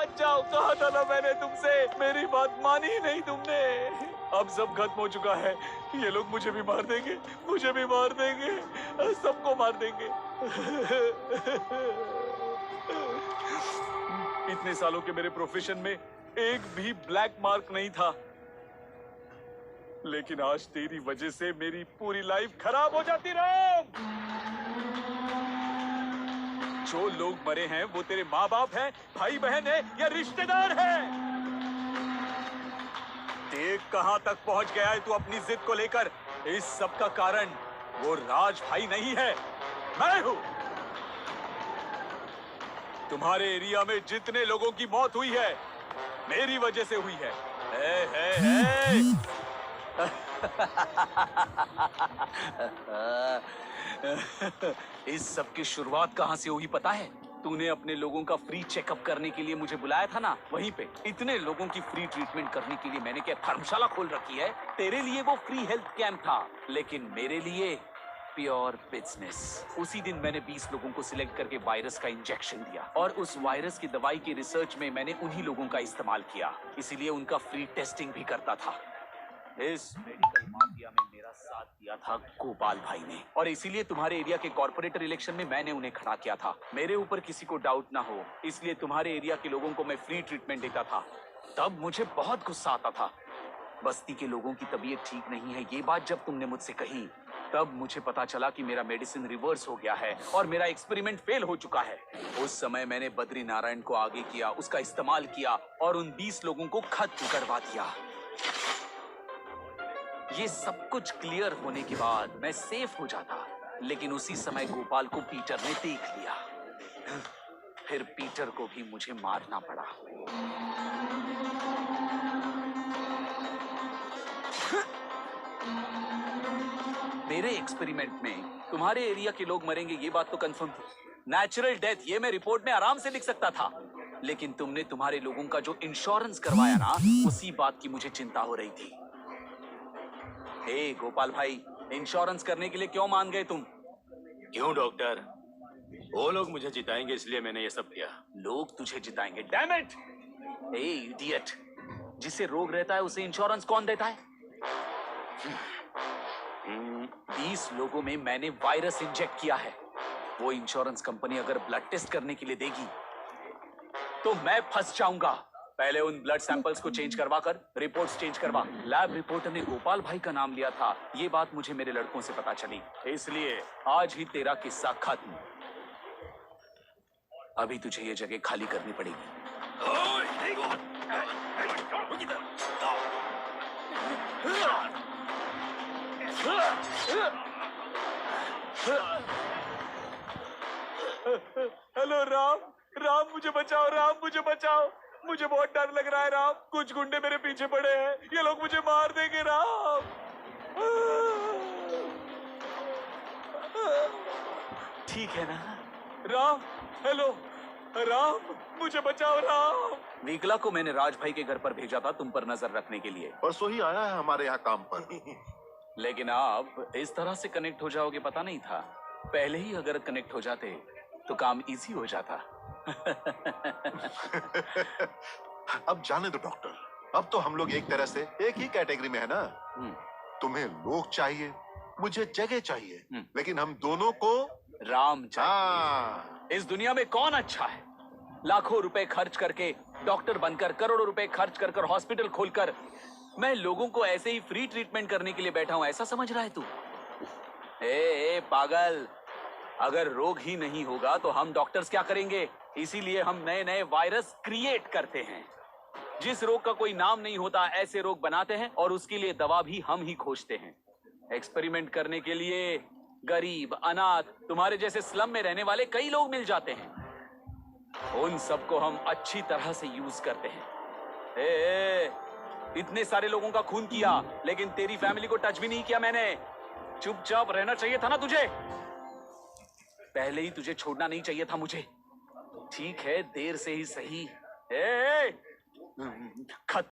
भाग जाओ। कहा था ना मैंने तुमसे, मेरी बात मानी ही नहीं तुमने। अब सब खत्म हो चुका है। ये लोग मुझे भी मार देंगे, मुझे भी मार देंगे, सबको मार देंगे। इतने सालों के मेरे प्रोफेशन में एक भी ब्लैक मार्क नहीं था, लेकिन आज तेरी वजह से मेरी पूरी लाइफ खराब हो जाती। राम, जो लोग मरे हैं वो तेरे माँ बाप हैं, भाई बहन है या रिश्तेदार है। देख कहां तक पहुंच गया है तू अपनी जिद को लेकर। इस सब का कारण वो राज भाई नहीं है, मैं हूं। तुम्हारे एरिया में जितने लोगों की मौत हुई है मेरी वजह से हुई है। इस सब की शुरुआत कहां से हुई पता है? तूने अपने लोगों का फ्री चेकअप करने के लिए मुझे बुलाया था ना, वहीं पे इतने लोगों की फ्री ट्रीटमेंट करने के लिए मैंने क्या धर्मशाला खोल रखी है? तेरे लिए वो फ्री हेल्थ कैंप था, लेकिन मेरे लिए प्योर बिजनेस। उसी दिन मैंने 20 लोगों को सिलेक्ट करके वायरस का इंजेक्शन दिया, और उस वायरस की दवाई की रिसर्च में मैंने उन्हीं लोगों का इस्तेमाल किया, इसीलिए उनका फ्री टेस्टिंग भी करता था। इस मेडिकल माफिया में मेरा साथ दिया था गोपाल भाई ने, और इसीलिए तुम्हारे एरिया के कॉर्पोरेटर इलेक्शन में मैंने उन्हें खड़ा किया था। मेरे ऊपर किसी को डाउट ना हो, इसलिए तुम्हारे एरिया के लोगों को मैं फ्री ट्रीटमेंट देता था। तब मुझे बहुत गुस्सा आता था। बस्ती के लोगों की तबीयत ठीक नहीं है, ये बात जब तुमने मुझसे कही, तब मुझे पता चला कि मेरा मेडिसिन रिवर्स हो गया है और मेरा एक्सपेरिमेंट फेल हो चुका है। उस समय मैंने बद्री नारायण को आगे किया, उसका इस्तेमाल किया और उन 20 लोगों को खत्म करवा दिया। ये सब कुछ क्लियर होने के बाद मैं सेफ हो जाता, लेकिन उसी समय गोपाल को पीटर ने देख लिया। फिर पीटर को भी मुझे मारना पड़ा। मेरे एक्सपेरिमेंट में तुम्हारे एरिया के लोग मरेंगे ये बात तो कंफर्म थी। नेचुरल डेथ ये मैं रिपोर्ट में आराम से लिख सकता था, लेकिन तुमने तुम्हारे लोगों का जो इंश्योरेंस करवाया ना, उसी बात की मुझे चिंता हो रही थी। हे गोपाल भाई, इंश्योरेंस करने के लिए क्यों मान गए तुम? क्यों डॉक्टर? वो लोग मुझे जिताएंगे इसलिए मैंने ये सब किया। लोग तुझे जिताएंगे? Damn it! ए इडियट, जिसे रोग रहता है उसे इंश्योरेंस कौन देता है? 20 लोगों में मैंने वायरस इंजेक्ट किया है। वो इंश्योरेंस कंपनी अगर ब्लड टेस्ट करने के लिए देगी तो मैं फंस जाऊंगा। पहले उन ब्लड सैंपल्स को चेंज करवा कर रिपोर्ट्स चेंज करवा। लैब रिपोर्टर ने गोपाल भाई का नाम लिया था, ये बात मुझे मेरे लड़कों से पता चली, इसलिए आज ही तेरा किस्सा खत्म। अभी तुझे ये जगह खाली करनी पड़ेगी। हेलो राम, राम मुझे बचाओ, राम मुझे बचाओ, मुझे बहुत डर लग रहा है राम। कुछ गुंडे मेरे पीछे पड़े हैं, ये लोग मुझे मार देंगे राम। ठीक है ना राम? हेलो राम, मुझे बचाओ राम। वीकला को मैंने राज भाई के घर पर भेजा था तुम पर नजर रखने के लिए। परसों ही आया है हमारे यहाँ काम पर। लेकिन आप इस तरह से कनेक्ट हो जाओगे पता नहीं था। पहले ही अगर कनेक्ट हो जाते तो काम इजी हो जाता। अब जाने दो डॉक्टर, अब तो हम लोग एक तरह से एक ही कैटेगरी में है ना। तुम्हें लोग चाहिए, मुझे जगह चाहिए, लेकिन हम दोनों को राम चाहिए। इस दुनिया में कौन अच्छा है? लाखों रुपए खर्च करके डॉक्टर बनकर, करोड़ों रुपए खर्च कर कर हॉस्पिटल खोलकर मैं लोगों को ऐसे ही फ्री ट्रीटमेंट करने के लिए बैठा हूं, ऐसा समझ रहा है तू? ए पागल, अगर रोग ही नहीं होगा तो हम डॉक्टर्स क्या करेंगे? इसीलिए हम नए नए वायरस क्रिएट करते हैं। जिस रोग का कोई नाम नहीं होता ऐसे रोग बनाते हैं, और उसके लिए दवा भी हम ही खोजते हैं। एक्सपेरिमेंट करने के लिए गरीब, अनाथ, तुम्हारे जैसे स्लम में रहने वाले कई लोग मिल जाते हैं। उन सबको हम अच्छी तरह से यूज करते हैं। इतने सारे लोगों का खून किया, लेकिन तेरी फैमिली को टच भी नहीं किया मैंने। चुपचाप रहना चाहिए था ना तुझे? पहले ही तुझे छोड़ना नहीं चाहिए था मुझे। ठीक है, देर से ही सही। खत्म